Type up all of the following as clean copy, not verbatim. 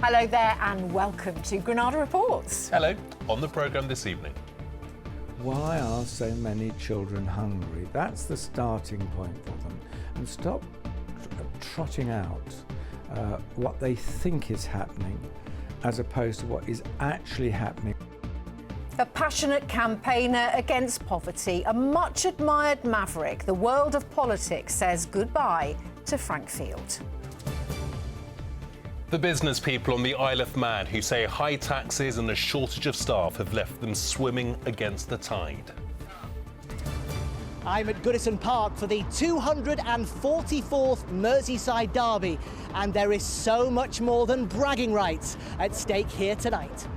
Hello there and welcome to Granada Reports. Hello. On the programme this evening. Why are so many children hungry? That's the starting point for them. And stop trotting out what they think is happening as opposed to what is actually happening. A passionate campaigner against poverty, a much admired maverick, the world of politics says goodbye to Frank Field. The business people on the Isle of Man who say high taxes and a shortage of staff have left them swimming against the tide. I'm at Goodison Park for the 244th Merseyside Derby, and there is so much more than bragging rights at stake here tonight.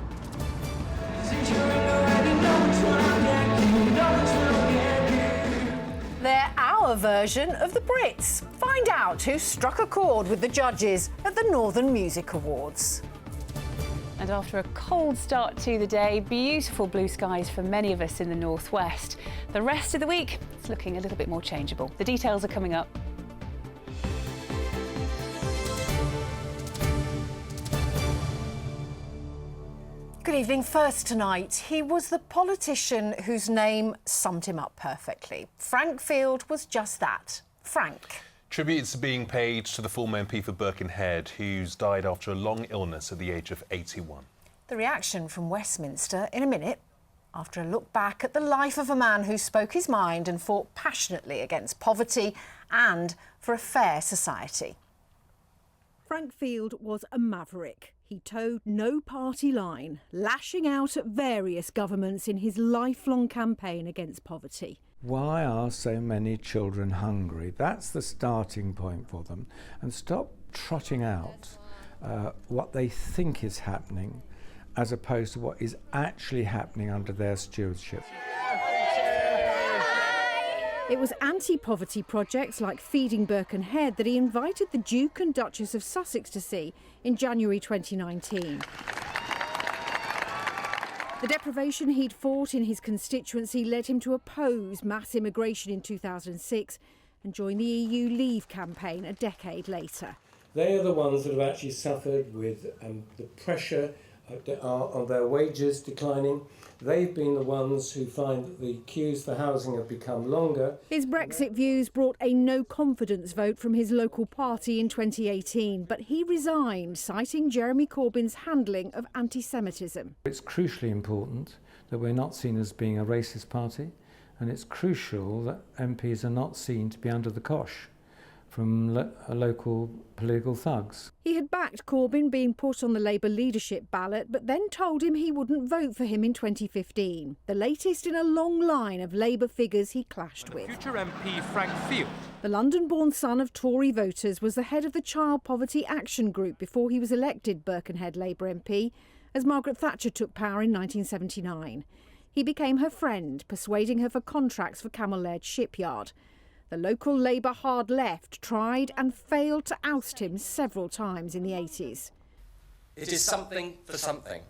They're our version of the Brits. Find out who struck a chord with the judges at the Northern Music Awards. And after a cold start to the day, beautiful blue skies for many of us in the northwest. The rest of the week, it's looking a little bit more changeable. The details are coming up. Good evening. First tonight, he was the politician whose name summed him up perfectly. Frank Field was just that, Frank. Tributes are being paid to the former MP for Birkenhead, who's died after a long illness at the age of 81. The reaction from Westminster in a minute, after a look back at the life of a man who spoke his mind and fought passionately against poverty and for a fair society. Frank Field was a maverick. He toed no party line, lashing out at various governments in his lifelong campaign against poverty. Why are so many children hungry? That's the starting point for them. And stop trotting out what they think is happening as opposed to what is actually happening under their stewardship. It was anti-poverty projects like Feeding Birkenhead that he invited the Duke and Duchess of Sussex to see in January 2019. The deprivation he'd fought in his constituency led him to oppose mass immigration in 2006 and join the EU Leave campaign a decade later. They are the ones that have actually suffered with the pressure on their wages declining. They've been the ones who find that the queues for housing have become longer. His Brexit views brought a no-confidence vote from his local party in 2018, but he resigned, citing Jeremy Corbyn's handling of anti-Semitism. It's crucially important that we're not seen as being a racist party, and it's crucial that MPs are not seen to be under the cosh from local political thugs. He had backed Corbyn being put on the Labour leadership ballot, but then told him he wouldn't vote for him in 2015, the latest in a long line of Labour figures he clashed with. Future MP Frank Field. The London-born son of Tory voters was the head of the Child Poverty Action Group before he was elected Birkenhead Labour MP, as Margaret Thatcher took power in 1979. He became her friend, persuading her for contracts for Camel Edge Shipyard. The local Labour hard left tried and failed to oust him several times in the 80s. It is something for something.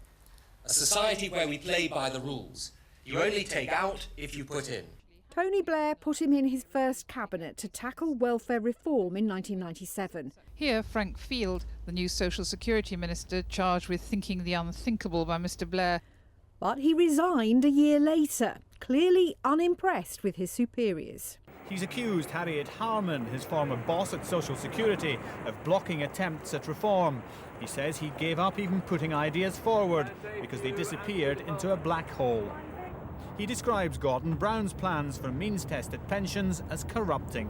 A society where we play by the rules. You only take out if you put in. Tony Blair put him in his first cabinet to tackle welfare reform in 1997. Here, Frank Field, the new Social Security Minister, charged with thinking the unthinkable by Mr Blair. But he resigned a year later, clearly unimpressed with his superiors. He's accused Harriet Harman, his former boss at Social Security, of blocking attempts at reform. He says he gave up even putting ideas forward because they disappeared into a black hole. He describes Gordon Brown's plans for means-tested pensions as corrupting.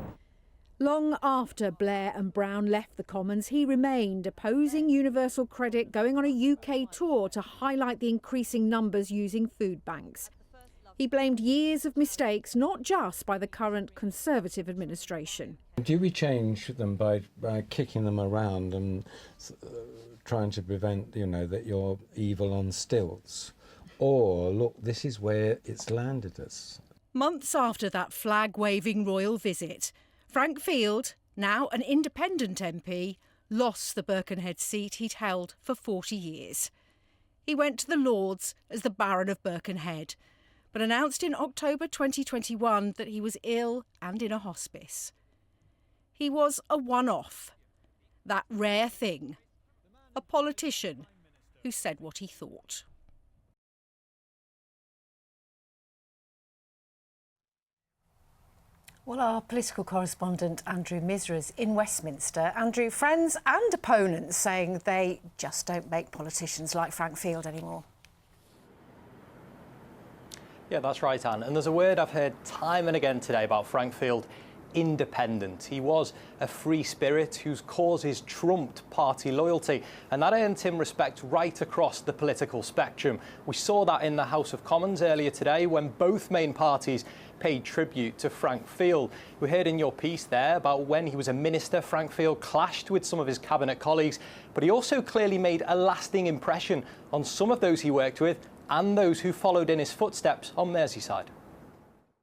Long after Blair and Brown left the Commons, he remained, opposing universal credit, going on a UK tour to highlight the increasing numbers using food banks. He blamed years of mistakes, not just by the current Conservative administration. Do we change them by kicking them around and trying to prevent, that you're evil on stilts? Or, look, this is where it's landed us. Months after that flag-waving royal visit, Frank Field, now an independent MP, lost the Birkenhead seat he'd held for 40 years. He went to the Lords as the Baron of Birkenhead, but announced in October 2021 that he was ill and in a hospice. He was a one-off, that rare thing, a politician who said what he thought. Well, our political correspondent Andrew Misra's in Westminster. Andrew, friends and opponents saying they just don't make politicians like Frank Field anymore. Yeah, that's right, Anne. And there's a word I've heard time and again today about Frank Field: independent. He was a free spirit whose causes trumped party loyalty, and that earned him respect right across the political spectrum. We saw that in the House of Commons earlier today when both main parties paid tribute to Frank Field. We heard in your piece there about when he was a minister, Frank Field clashed with some of his cabinet colleagues, but he also clearly made a lasting impression on some of those he worked with and those who followed in his footsteps on Merseyside.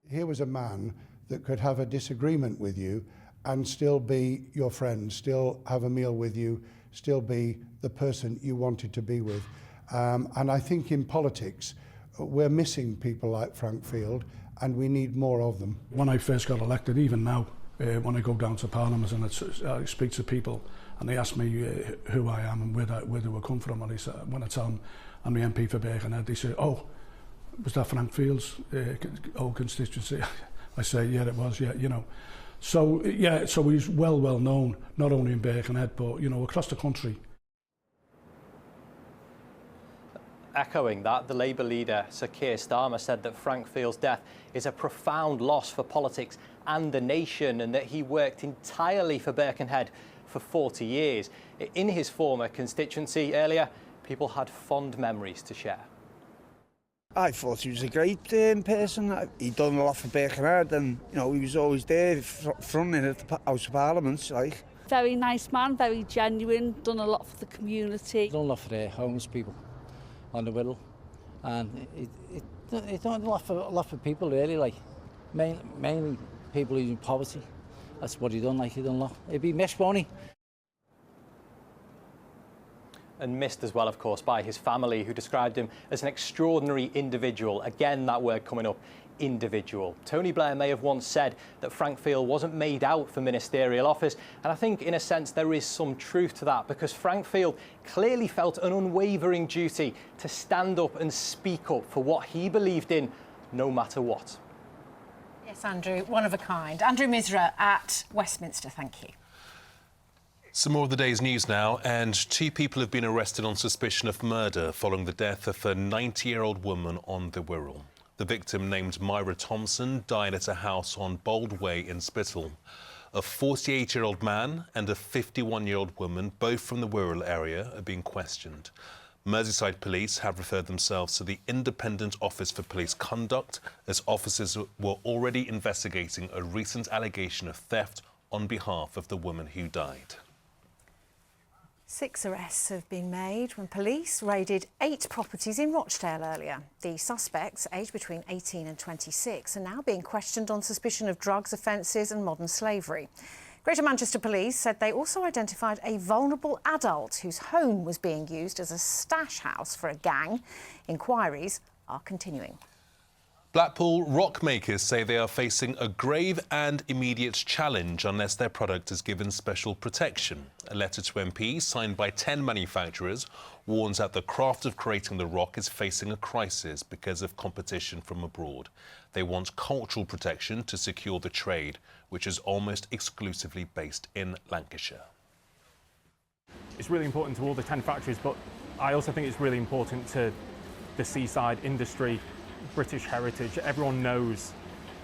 Here was a man that could have a disagreement with you and still be your friend, still have a meal with you, still be the person you wanted to be with. And I think in politics, we're missing people like Frank Field, and we need more of them. When I first got elected, even now, when I go down to Parliament and I speak to people and they ask me who I am and where do I come from, and when I tell them I'm the MP for Birkenhead, they say, "Oh, was that Frank Field's old constituency?" I say, "Yeah, it was, yeah, you know." So, yeah, so he's well known, not only in Birkenhead, but, you know, across the country. Echoing that, the Labour leader, Sir Keir Starmer, said that Frank Field's death is a profound loss for politics and the nation, and that he worked entirely for Birkenhead for 40 years. In his former constituency earlier, people had fond memories to share. I thought he was a great person. He'd done a lot for Birkenhead, and you know, he was always there, fronting at the House of Parliament. Like, very nice man, very genuine. Done a lot for the community. Done a lot for the homeless people on the Wirral, and it done a lot for people really, like mainly people who's in poverty. That's what he done. Like, he done a lot. He'd be missed, won't he? And missed as well, of course, by his family, who described him as an extraordinary individual. Again, that word coming up, individual. Tony Blair may have once said that Frank Field wasn't made out for ministerial office, and I think, in a sense, there is some truth to that, because Frank Field clearly felt an unwavering duty to stand up and speak up for what he believed in, no matter what. Yes, Andrew, one of a kind. Andrew Misra at Westminster, thank you. Some more of the day's news now, and 2 people have been arrested on suspicion of murder following the death of a 90-year-old woman on the Wirral. The victim, named Myra Thompson, died at a house on Bold Way in Spittal. A 48-year-old man and a 51-year-old woman, both from the Wirral area, are being questioned. Merseyside police have referred themselves to the Independent Office for Police Conduct, as officers were already investigating a recent allegation of theft on behalf of the woman who died. 6 arrests have been made when police raided 8 properties in Rochdale earlier. The suspects, aged between 18 and 26, are now being questioned on suspicion of drugs offences and modern slavery. Greater Manchester Police said they also identified a vulnerable adult whose home was being used as a stash house for a gang. Inquiries are continuing. Blackpool rock makers say they are facing a grave and immediate challenge unless their product is given special protection. A letter to MPs signed by 10 manufacturers warns that the craft of creating the rock is facing a crisis because of competition from abroad. They want cultural protection to secure the trade, which is almost exclusively based in Lancashire. It's really important to all the 10 factories, but I also think it's really important to the seaside industry, British heritage. Everyone knows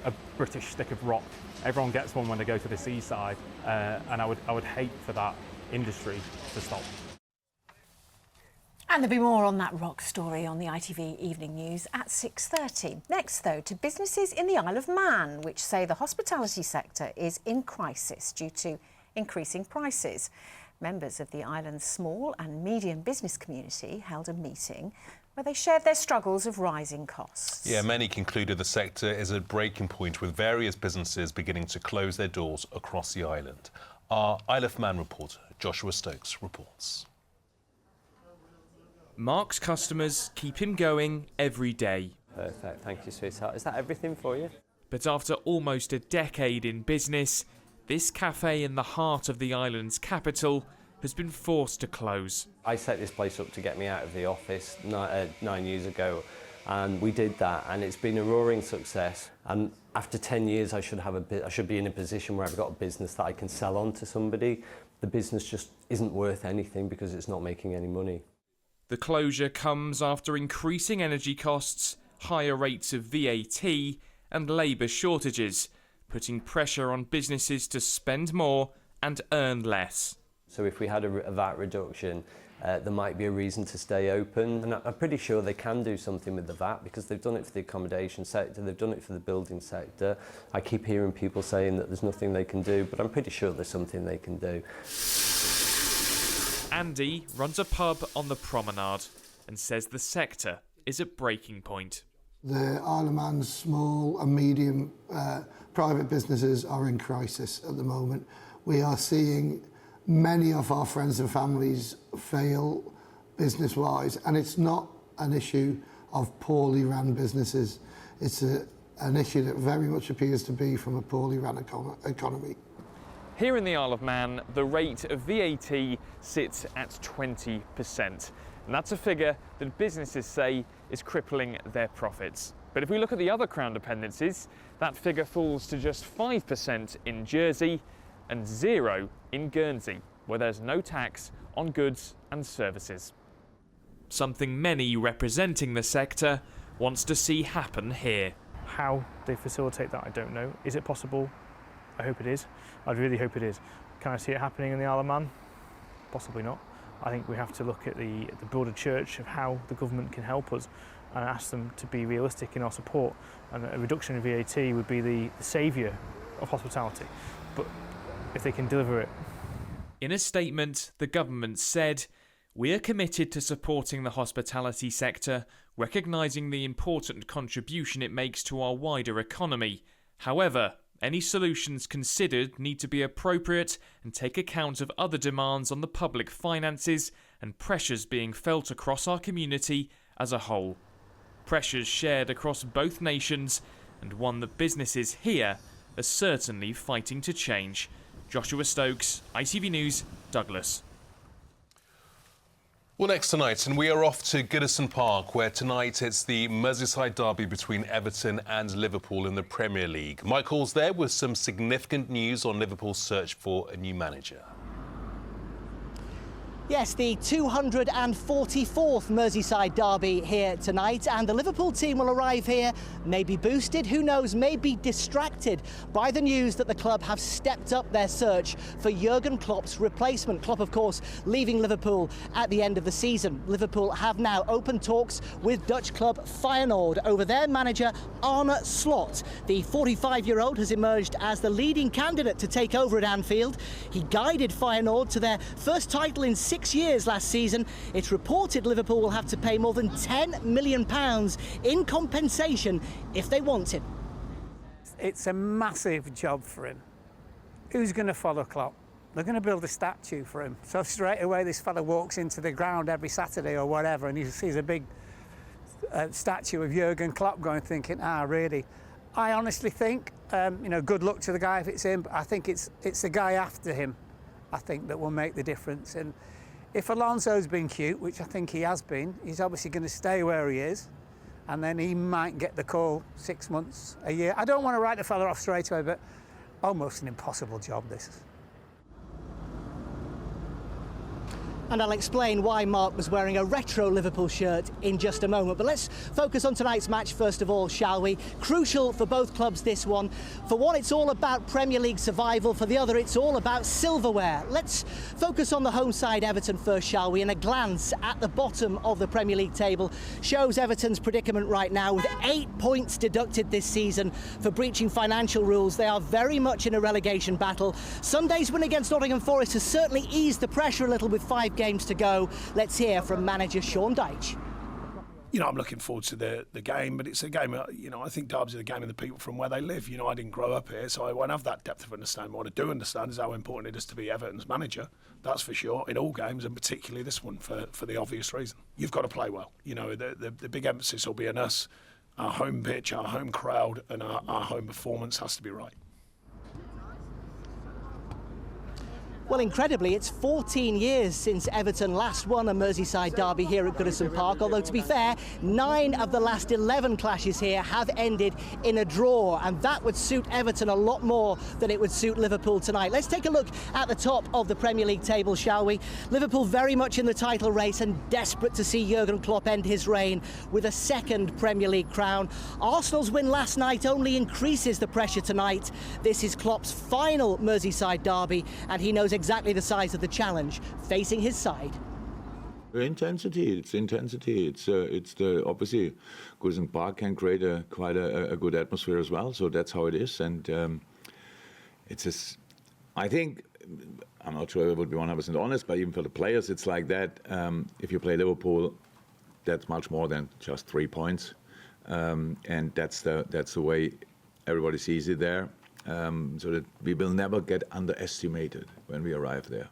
a British stick of rock. Everyone gets one when they go to the seaside, and I would hate for that industry to stop. And there'll be more on that rock story on the ITV Evening News at 6:30. Next, though, to businesses in the Isle of Man, which say the hospitality sector is in crisis due to increasing prices. Members of the island's small and medium business community held a meeting where they shared their struggles of rising costs. Yeah, many concluded the sector is at breaking point, with various businesses beginning to close their doors across the island. Our Isle of Man reporter, Joshua Stokes, reports. Mark's customers keep him going every day. Perfect, thank you, sweetheart. Is that everything for you? But after almost a decade in business, this cafe in the heart of the island's capital has been forced to close. I set this place up to get me out of the office 9 years ago, and we did that, and it's been a roaring success. And after 10 years, I should be in a position where I've got a business that I can sell on to somebody. The business just isn't worth anything because it's not making any money. The closure comes after increasing energy costs, higher rates of VAT and labour shortages, putting pressure on businesses to spend more and earn less. So if we had a VAT reduction, there might be a reason to stay open. And I'm pretty sure they can do something with the VAT because they've done it for the accommodation sector, they've done it for the building sector. I keep hearing people saying that there's nothing they can do, but I'm pretty sure there's something they can do. Andy runs a pub on the promenade and says the sector is at breaking point. The Isle of Man's small and medium private businesses are in crisis at the moment. We are seeing many of our friends and families fail business-wise, and it's not an issue of poorly run businesses. It's an issue that very much appears to be from a poorly run economy. Here in the Isle of Man, the rate of VAT sits at 20%. And that's a figure that businesses say is crippling their profits. But if we look at the other Crown dependencies, that figure falls to just 5% in Jersey and 0 in Guernsey, where there's no tax on goods and services. Something many representing the sector wants to see happen here. How they facilitate that, I don't know. Is it possible? I hope it is. I'd really hope it is. Can I see it happening in the Isle of Man? Possibly not. I think we have to look at the broader church of how the government can help us and ask them to be realistic in our support. And a reduction in VAT would be the saviour of hospitality. But if they can deliver it. In a statement, the government said, "We are committed to supporting the hospitality sector, recognising the important contribution it makes to our wider economy. However, any solutions considered need to be appropriate and take account of other demands on the public finances and pressures being felt across our community as a whole. Pressures shared across both nations, and one that businesses here are certainly fighting to change." Joshua Stokes, ITV News, Douglas. Well, next tonight, and we are off to Goodison Park, where tonight it's the Merseyside derby between Everton and Liverpool in the Premier League. Mike Hall's there with some significant news on Liverpool's search for a new manager. Yes, the 244th Merseyside derby here tonight, and the Liverpool team will arrive here, maybe boosted, who knows, maybe distracted by the news that the club have stepped up their search for Jurgen Klopp's replacement. Klopp, of course, leaving Liverpool at the end of the season. Liverpool have now opened talks with Dutch club Feyenoord over their manager Arne Slot. The 45-year-old has emerged as the leading candidate to take over at Anfield. He guided Feyenoord to their first title in 6 years last season. It's reported Liverpool will have to pay more than £10 million in compensation if they want him. It's a massive job for him. Who's going to follow Klopp? They're going to build a statue for him. So straight away this fella walks into the ground every Saturday or whatever and he sees a big statue of Jurgen Klopp going, thinking, really? I honestly think, good luck to the guy if it's him, but I think it's the guy after him, I think, that will make the difference. And if Alonso's been cute, which I think he has been, he's obviously going to stay where he is, and then he might get the call 6 months, a year. I don't want to write the fella off straight away, but almost an impossible job, this. And I'll explain why Mark was wearing a retro Liverpool shirt in just a moment. But let's focus on tonight's match first of all, shall we? Crucial for both clubs, this one. For one, it's all about Premier League survival. For the other, it's all about silverware. Let's focus on the home side, Everton, first, shall we? And a glance at the bottom of the Premier League table shows Everton's predicament right now, with 8 points deducted this season for breaching financial rules. They are very much in a relegation battle. Sunday's win against Nottingham Forest has certainly eased the pressure a little with 5 games to go. Let's hear from manager Sean Dyche. I'm looking forward to the game, but it's a game, I think Derby's the game of the people from where they live. I didn't grow up here, so I won't have that depth of understanding. What I do understand is how important it is to be Everton's manager, that's for sure, in all games, and particularly this one for the obvious reason. You've got to play well. The big emphasis will be on us, our home pitch, our home crowd, and our home performance has to be right. Well, incredibly, it's 14 years since Everton last won a Merseyside derby here at Goodison Park, although to be fair, 9 of the last 11 clashes here have ended in a draw, and that would suit Everton a lot more than it would suit Liverpool tonight. Let's take a look at the top of the Premier League table, shall we? Liverpool very much in the title race and desperate to see Jurgen Klopp end his reign with a second Premier League crown. Arsenal's win last night only increases the pressure tonight. This is Klopp's final Merseyside derby, and he knows exactly the size of the challenge facing his side. Intensity. It's intensity. It's the obviously Goodison Park can create quite a good atmosphere as well. So that's how it is, and I think I'm not sure I would be 100% honest, but even for the players, it's like that. If you play Liverpool, that's much more than just 3 points, and that's the way everybody sees it there. So that we will never get underestimated when we arrive there.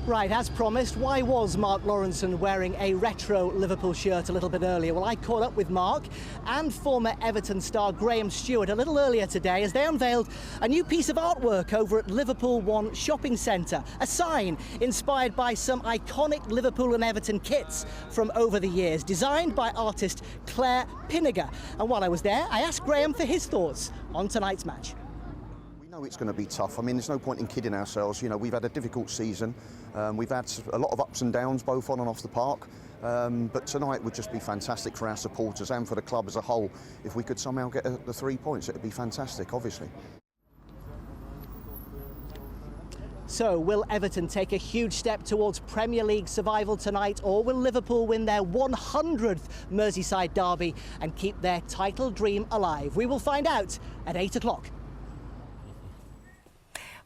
Right, as promised, why was Mark Lawrenson wearing a retro Liverpool shirt a little bit earlier? Well, I caught up with Mark and former Everton star Graham Stewart a little earlier today as they unveiled a new piece of artwork over at Liverpool One Shopping Centre, a sign inspired by some iconic Liverpool and Everton kits from over the years, designed by artist Claire Pinniger. And while I was there, I asked Graham for his thoughts on tonight's match. It's going to be tough. I mean, there's no point in kidding ourselves. You know, we've had a difficult season. We've had a lot of ups and downs, both on and off the park. But tonight would just be fantastic for our supporters and for the club as a whole. If we could somehow get the 3 points, it would be fantastic, obviously. So, will Everton take a huge step towards Premier League survival tonight, or will Liverpool win their 100th Merseyside derby and keep their title dream alive? We will find out at 8 o'clock.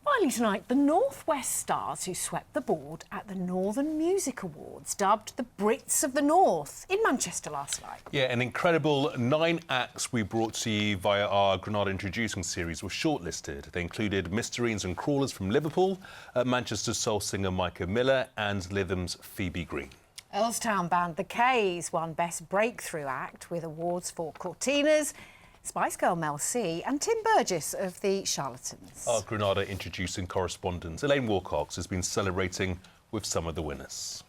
Finally tonight, the North West Stars who swept the board at the Northern Music Awards, dubbed the Brits of the North, in Manchester last night. Yeah, an incredible 9 acts we brought to you via our Granada Introducing series were shortlisted. They included Mysterines and Crawlers from Liverpool, Manchester's soul singer Micah Miller and Lytham's Phoebe Green. Earlstown band The K's won Best Breakthrough Act with awards for Cortinas, Spice Girl Mel C and Tim Burgess of the Charlatans. Our Granada Introducing correspondent Elaine Wilcox has been celebrating with some of the winners.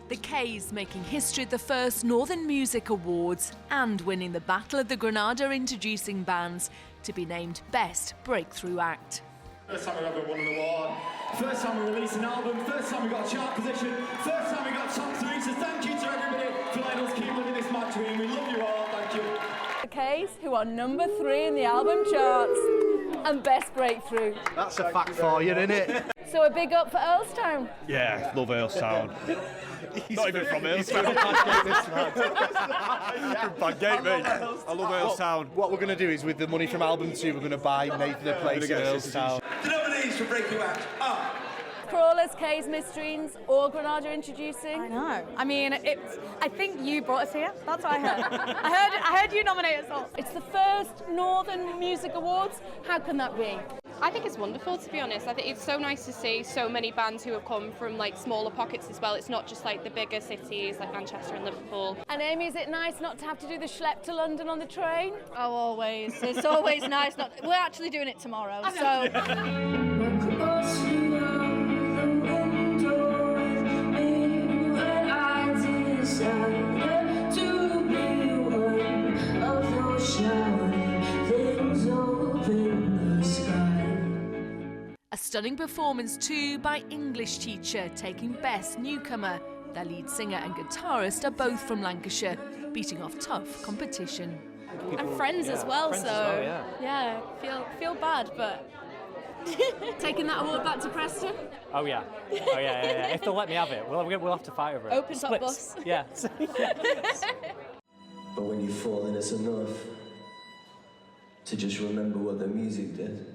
The K's making history at the first Northern Music Awards and winning the Battle of the Granada Introducing Bands to be named Best Breakthrough Act. First time we've ever won an award, first time we released an album, first time we got a chart position, first time we got top 3, so thank you to everybody for letting us keep living this match dream. We love you all, thank you. The K's, who are number 3 in the album charts and Best Breakthrough. That's a fact for you, isn't it? So a big up for Earlstown. Yeah, love Earlstown. Not even from Earlstown. Bad mate. I love Earlstown. What we're going to do is, with the money from album 2, we're going to buy Nathan a place in Earlstown. The nominees for Breakthrough Act are Crawlers, K's, Mysterines, or Granada Introducing. I know. I mean, I think you brought us here. That's what I heard. I heard you nominate us all. It's the first Northern Music Awards. How can that be? I think it's wonderful, to be honest. I think it's so nice to see so many bands who have come from like smaller pockets as well. It's not just like the bigger cities like Manchester and Liverpool. And Amy, is it nice not to have to do the schlep to London on the train? Oh, always. It's always nice. We're actually doing it tomorrow, so. A stunning performance too by English Teacher, taking Best Newcomer. Their lead singer and guitarist are both from Lancashire, beating off tough competition. And friends as well, so yeah, feel bad, but taking that award back to Preston? Oh yeah. If they'll let me have it, we'll have to fight over it. Open top bus. Yeah. But when you fall in, it's enough to just remember what the music did.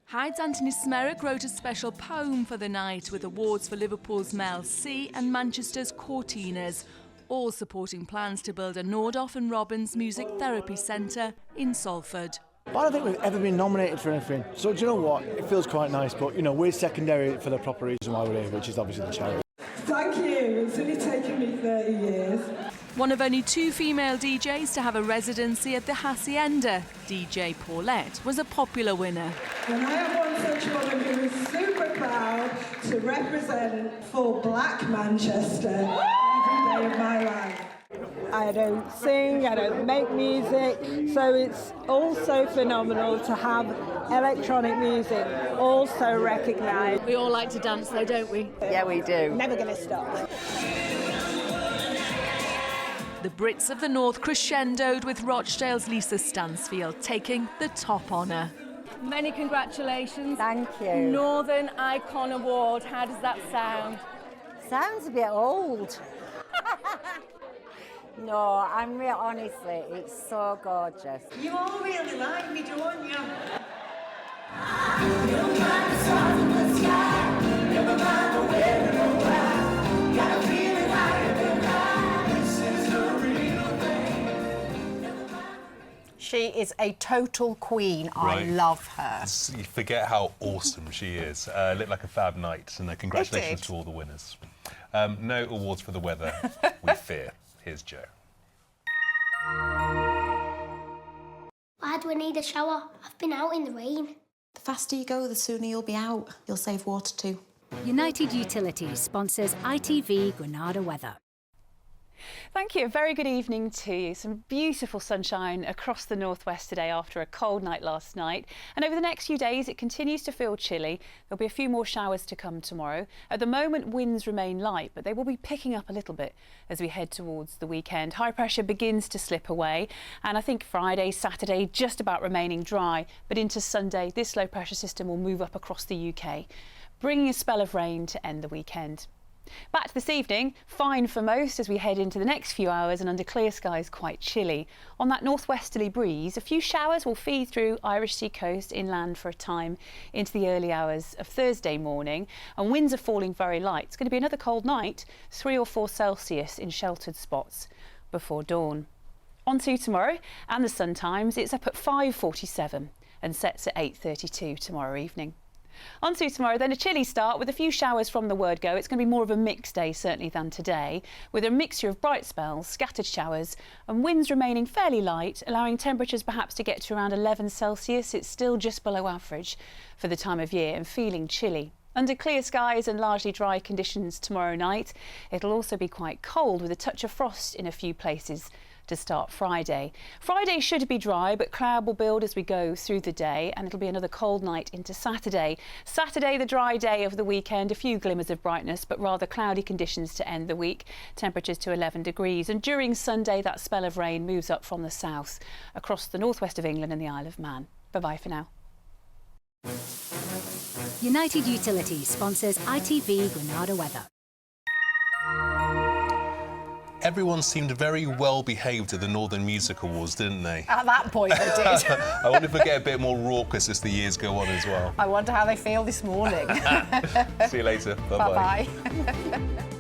Hyde's Anthony Smerick wrote a special poem for the night with awards for Liverpool's Mel C and Manchester's Cortinas, all supporting plans to build a Nordoff and Robbins Music Therapy Centre in Salford. But I don't think we've ever been nominated for anything. So do you know what? It feels quite nice, but you know, we're secondary for the proper reason why we're here, which is obviously the charity. Thank you. It's only taken me 30 years. One of only 2 female DJs to have a residency at the Hacienda, DJ Paulette was a popular winner. And I am one such woman who is super proud to represent for Black Manchester every day of my life. I don't sing, I don't make music, so it's also phenomenal to have electronic music also recognised. We all like to dance though, don't we? Yeah, we do. Never going to stop. The Brits of the North crescendoed with Rochdale's Lisa Stansfield taking the top honour. Many congratulations. Thank you. Northern Icon Award, how does that sound? Sounds a bit old. No, I'm real, honestly, it's so gorgeous. You all really like me, don't you? She is a total queen. Right. I love her. You forget how awesome she is. Looked like a fab night, and congratulations to all the winners. No awards for the weather, we fear. Here's Joe. Why do I need a shower? I've been out in the rain. The faster you go, the sooner you'll be out. You'll save water too. United Utilities sponsors ITV Granada weather. Thank you. A very good evening to you. Some beautiful sunshine across the northwest today after a cold night last night. And over the next few days, it continues to feel chilly. There'll be a few more showers to come tomorrow. At the moment, winds remain light, but they will be picking up a little bit as we head towards the weekend. High pressure begins to slip away. And I think Friday, Saturday, just about remaining dry. But into Sunday, this low pressure system will move up across the UK, bringing a spell of rain to end the weekend. Back to this evening, fine for most as we head into the next few hours and under clear skies quite chilly. On that northwesterly breeze, a few showers will feed through Irish Sea coast inland for a time into the early hours of Thursday morning, and winds are falling very light. It's going to be another cold night, 3 or 4 Celsius in sheltered spots before dawn. On to tomorrow and the Sun Times, it's up at 5:47 and sets at 8:32 tomorrow evening. On to tomorrow, then a chilly start with a few showers from the word go. It's going to be more of a mixed day, certainly, than today, with a mixture of bright spells, scattered showers and winds remaining fairly light, allowing temperatures perhaps to get to around 11 Celsius. It's still just below average for the time of year and feeling chilly. Under clear skies and largely dry conditions tomorrow night, it'll also be quite cold with a touch of frost in a few places to start Friday. Friday should be dry, but cloud will build as we go through the day, and it'll be another cold night into Saturday. Saturday, the dry day of the weekend, a few glimmers of brightness, but rather cloudy conditions to end the week. Temperatures to 11 degrees. And during Sunday, that spell of rain moves up from the south across the northwest of England and the Isle of Man. Bye-bye for now. United Utilities sponsors ITV Granada weather. Everyone seemed very well behaved at the Northern Music Awards, didn't they? At that point, they did. I wonder if we get a bit more raucous as the years go on as well. I wonder how they feel this morning. See you later. Bye-bye. Bye-bye.